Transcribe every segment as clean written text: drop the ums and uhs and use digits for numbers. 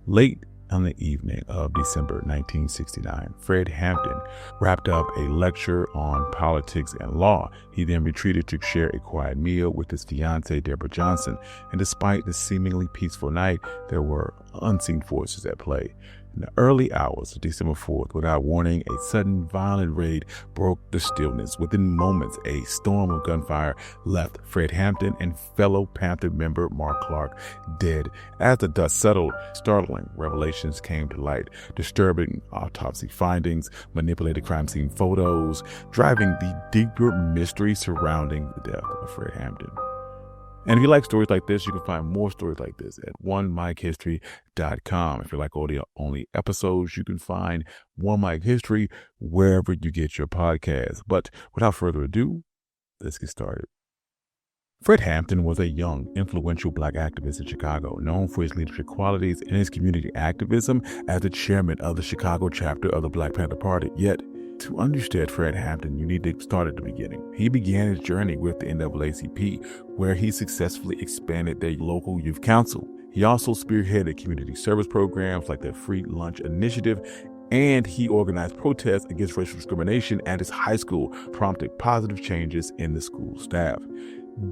Late on the evening of December 1969, Fred Hampton wrapped up a lecture on politics and law. He then retreated to share a quiet meal with his fiancée, Deborah Johnson, and despite the seemingly peaceful night, there were unseen forces at play. In the early hours of December 4th, without warning, a sudden violent raid broke the stillness. Within moments, a storm of gunfire left Fred Hampton and fellow Panther member Mark Clark dead. As the dust settled, startling revelations came to light, disturbing autopsy findings, manipulated crime scene photos, driving the deeper mystery surrounding the death of Fred Hampton. And if you like stories like this, you can find more stories like this at onemikehistory.com. If you like audio-only episodes, you can find One Mike History wherever you get your podcasts. But without further ado, let's get started. Fred Hampton was a young, influential black activist in Chicago, known for his leadership qualities and his community activism as the chairman of the Chicago chapter of the Black Panther Party. Yet, to understand Fred Hampton, you need to start at the beginning. He began his journey with the NAACP, where he successfully expanded their local youth council. He also spearheaded community service programs like the Free Lunch Initiative, and he organized protests against racial discrimination at his high school, prompting positive changes in the school staff.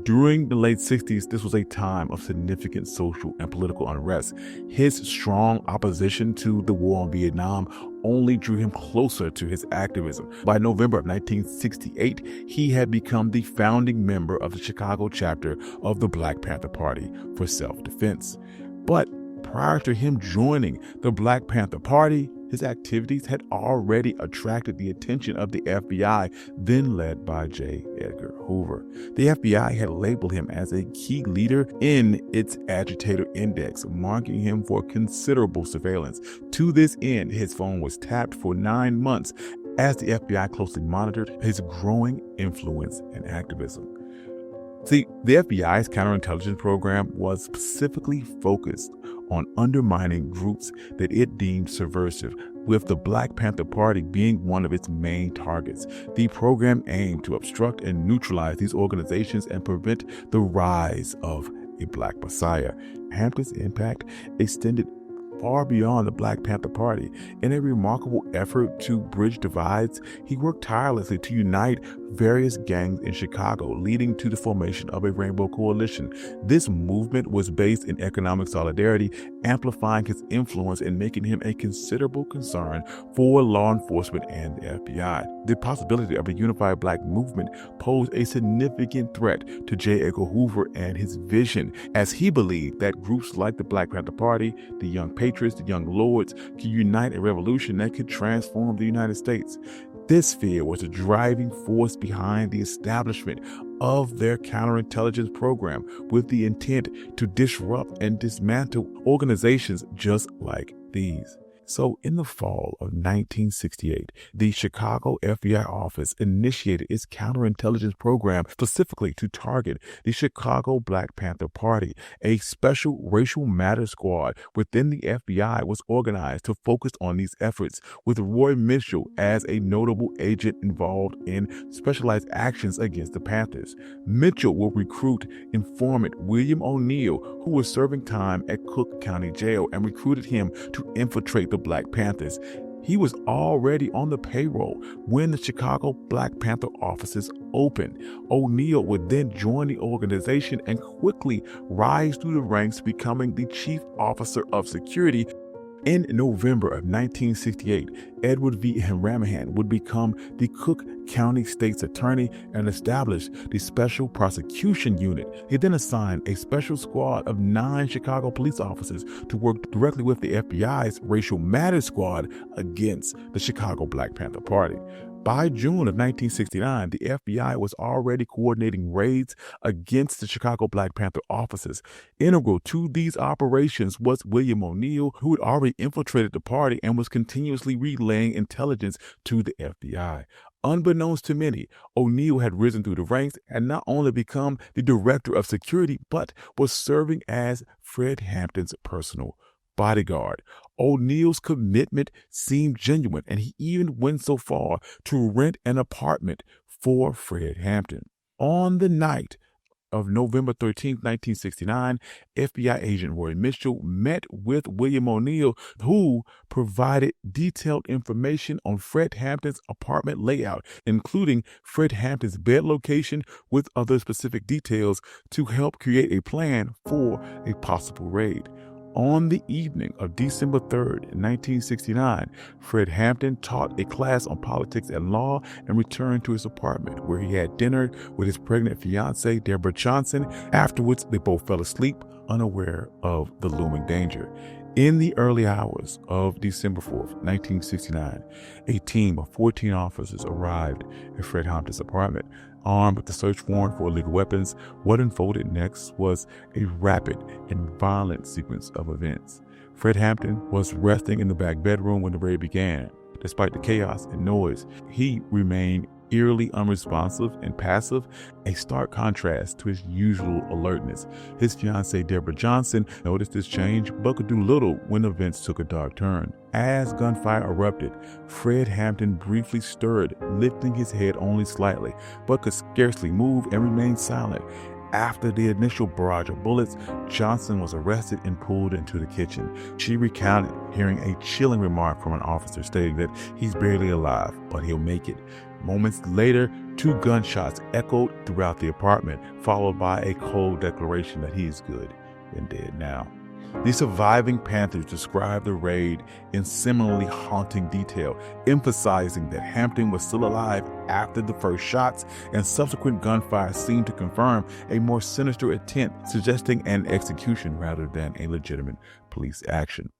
During the late 60s, this was a time of significant social and political unrest. His strong opposition to the war in Vietnam only drew him closer to his activism. By November of 1968, he had become the founding member of the Chicago chapter of the Black Panther Party for self-defense. But prior to him joining the Black Panther Party, his activities had already attracted the attention of the FBI, then led by J. Edgar Hoover. The FBI had labeled him as a key leader in its agitator index, marking him for considerable surveillance. To this end, his phone was tapped for 9 months as the FBI closely monitored his growing influence and activism. See, the FBI's counterintelligence program was specifically focused on undermining groups that it deemed subversive, with the Black Panther Party being one of its main targets. The program aimed to obstruct and neutralize these organizations and prevent the rise of a Black Messiah. Hampton's impact extended far beyond the Black Panther Party. In a remarkable effort to bridge divides, he worked tirelessly to unite various gangs in Chicago, leading to the formation of a Rainbow Coalition. This movement was based in economic solidarity, amplifying his influence and making him a considerable concern for law enforcement and the FBI. The possibility of a unified black movement posed a significant threat to J. Edgar Hoover and his vision, as he believed that groups like the Black Panther Party, the Young Patriots, the Young Lords, could unite a revolution that could transform the United States. This fear was the driving force behind the establishment of their counterintelligence program, with the intent to disrupt and dismantle organizations just like these. So in the fall of 1968, the Chicago FBI office initiated its counterintelligence program specifically to target the Chicago Black Panther Party. A special racial matters squad within the FBI was organized to focus on these efforts, with Roy Mitchell as a notable agent involved in specialized actions against the Panthers. Mitchell will recruit informant William O'Neill, who was serving time at Cook County Jail, and recruited him to infiltrate the Black Panthers. He was already on the payroll when the Chicago Black Panther offices opened. O'Neill would then join the organization and quickly rise through the ranks, becoming the chief officer of security. In November of 1968, Edward V. Hanrahan would become the Cook County State's Attorney and establish the Special Prosecution Unit. He then assigned a special squad of 9 Chicago police officers to work directly with the FBI's Racial Matters Squad against the Chicago Black Panther Party. By June of 1969, the FBI was already coordinating raids against the Chicago Black Panther offices. Integral to these operations was William O'Neill, who had already infiltrated the party and was continuously relaying intelligence to the FBI. Unbeknownst to many, O'Neill had risen through the ranks and not only become the director of security, but was serving as Fred Hampton's personal bodyguard. O'Neill's commitment seemed genuine, and he even went so far to rent an apartment for Fred Hampton. On the night of November 13th, 1969, FBI agent Roy Mitchell met with William O'Neill, who provided detailed information on Fred Hampton's apartment layout, including Fred Hampton's bed location with other specific details to help create a plan for a possible raid. On the evening of December 3rd, 1969, Fred Hampton taught a class on politics and law and returned to his apartment, where he had dinner with his pregnant fiancée, Deborah Johnson. Afterwards, they both fell asleep, unaware of the looming danger. In the early hours of December 4th, 1969, a team of 14 officers arrived at Fred Hampton's apartment, armed with a search warrant for illegal weapons. What unfolded next was a rapid and violent sequence of events. Fred Hampton was resting in the back bedroom when the raid began. Despite the chaos and noise, he remained eerily unresponsive and passive, a stark contrast to his usual alertness. His fiancée, Deborah Johnson, noticed this change but could do little when events took a dark turn. As gunfire erupted, Fred Hampton briefly stirred, lifting his head only slightly, but could scarcely move and remained silent. After the initial barrage of bullets, Johnson was arrested and pulled into the kitchen. She recounted hearing a chilling remark from an officer stating that he's barely alive, but he'll make it. Moments later, 2 gunshots echoed throughout the apartment, followed by a cold declaration that he is good and dead now. The surviving Panthers described the raid in similarly haunting detail, emphasizing that Hampton was still alive after the first shots, and subsequent gunfire seemed to confirm a more sinister intent, suggesting an execution rather than a legitimate police action.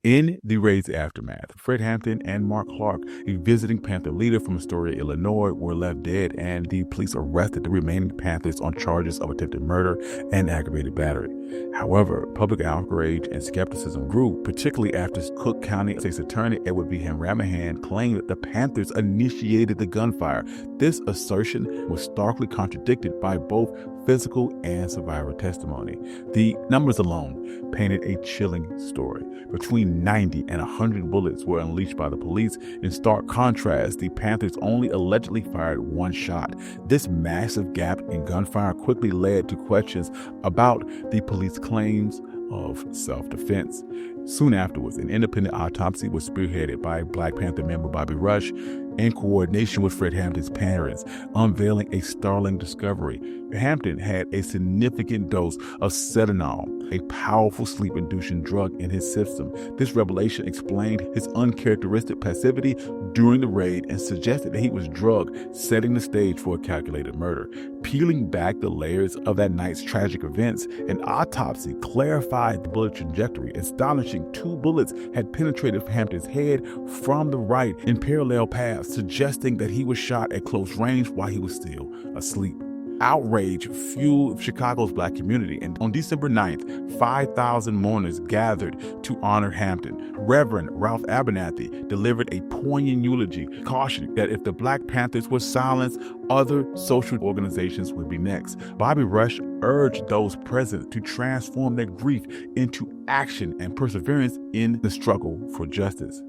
In the raid's aftermath, Fred Hampton and Mark Clark, a visiting Panther leader from Astoria, Illinois, were left dead, and the police arrested the remaining Panthers on charges of attempted murder and aggravated battery. However, public outrage and skepticism grew, particularly after Cook County State's Attorney Edward V. Hanrahan claimed that the Panthers initiated the gunfire. This assertion was starkly contradicted by both physical and survivor testimony. The numbers alone painted a chilling story. Between 90 and 100 bullets were unleashed by the police. In stark contrast, the Panthers only allegedly fired 1 shot. This massive gap in gunfire quickly led to questions about the police claims of self-defense. Soon afterwards, an independent autopsy was spearheaded by Black Panther member Bobby Rush in coordination with Fred Hampton's parents, unveiling a startling discovery. Hampton had a significant dose of Sedanol, a powerful sleep-inducing drug, in his system. This revelation explained his uncharacteristic passivity during the raid and suggested that he was drugged, setting the stage for a calculated murder. Peeling back the layers of that night's tragic events, an autopsy clarified the bullet trajectory. Astonishing, 2 bullets had penetrated Hampton's head from the right in parallel paths, suggesting that he was shot at close range while he was still asleep. Outrage fueled Chicago's Black community, and on December 9th, 5,000 mourners gathered to honor Hampton. Reverend Ralph Abernathy delivered a poignant eulogy, cautioning that if the Black Panthers were silenced, other social organizations would be next. Bobby Rush urged those present to transform their grief into action and perseverance in the struggle for justice.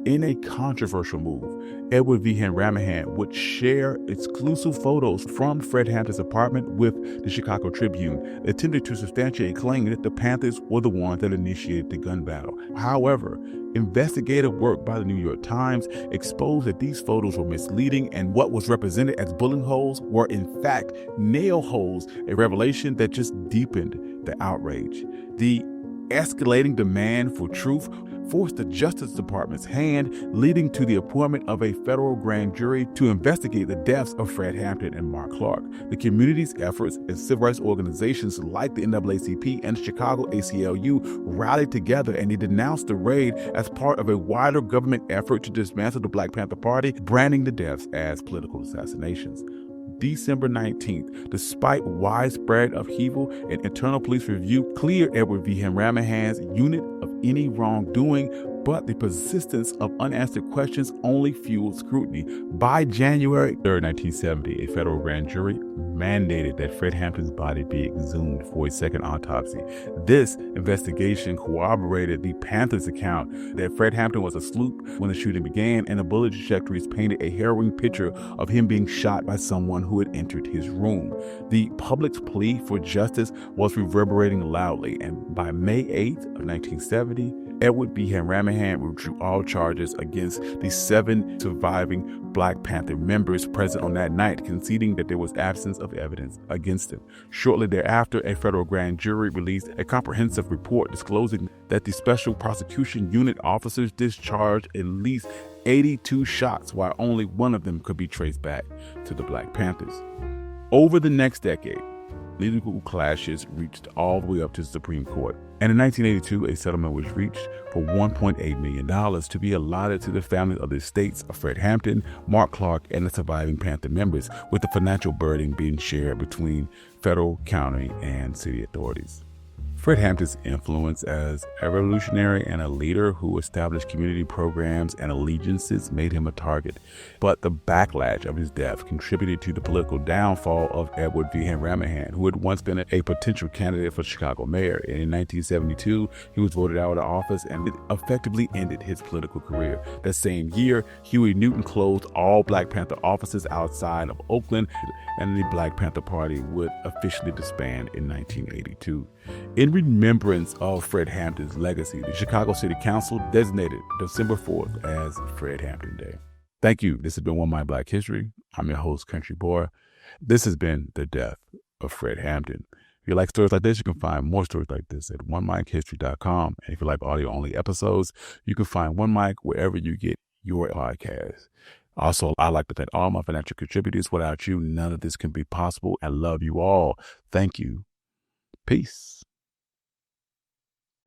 In a controversial move, Edward V. Hanrahan would share exclusive photos from Fred Hampton's apartment with the Chicago Tribune, attempting to substantiate claiming that the Panthers were the ones that initiated the gun battle. However, investigative work by the New York Times exposed that these photos were misleading, and what was represented as bullet holes were in fact nail holes, a revelation that just deepened the outrage. The escalating demand for truth forced the Justice Department's hand, leading to the appointment of a federal grand jury to investigate the deaths of Fred Hampton and Mark Clark. The community's efforts and civil rights organizations like the NAACP and the Chicago ACLU rallied together, and they denounced the raid as part of a wider government effort to dismantle the Black Panther Party, branding the deaths as political assassinations. December 19th, despite widespread upheaval, an internal police review cleared Edward V. Hanrahan's unit of any wrongdoing, but the persistence of unanswered questions only fueled scrutiny. By January 3rd, 1970, a federal grand jury mandated that Fred Hampton's body be exhumed for a second autopsy. This investigation corroborated the Panther's account that Fred Hampton was asleep when the shooting began, and the bullet trajectories painted a harrowing picture of him being shot by someone who had entered his room. The public's plea for justice was reverberating loudly, and by May 8th of 1970, Edward B. Hanrahan withdrew all charges against the 7 surviving Black Panther members present on that night, conceding that there was absence of evidence against him. Shortly thereafter, a federal grand jury released a comprehensive report disclosing that the Special Prosecution Unit officers discharged at least 82 shots, while only one of them could be traced back to the Black Panthers. Over the next decade, legal clashes reached all the way up to the Supreme Court. And in 1982, a settlement was reached for $1.8 million to be allotted to the families of the estates of Fred Hampton, Mark Clark, and the surviving Panther members, with the financial burden being shared between federal, county, and city authorities. Fred Hampton's influence as a revolutionary and a leader who established community programs and allegiances made him a target. But the backlash of his death contributed to the political downfall of Edward V. Hanrahan, who had once been a potential candidate for Chicago mayor. And in 1972, he was voted out of office, and it effectively ended his political career. That same year, Huey Newton closed all Black Panther offices outside of Oakland, and the Black Panther Party would officially disband in 1982. In remembrance of Fred Hampton's legacy, the Chicago City Council designated December 4th as Fred Hampton Day. Thank you. This has been One Mic Black History. I'm your host, Country Boy. This has been the death of Fred Hampton. If you like stories like this, you can find more stories like this at onemichistory.com. And if you like audio-only episodes, you can find One Mic wherever you get your podcasts. Also, I'd like to thank all my financial contributors. Without you, none of this can be possible. I love you all. Thank you. Peace.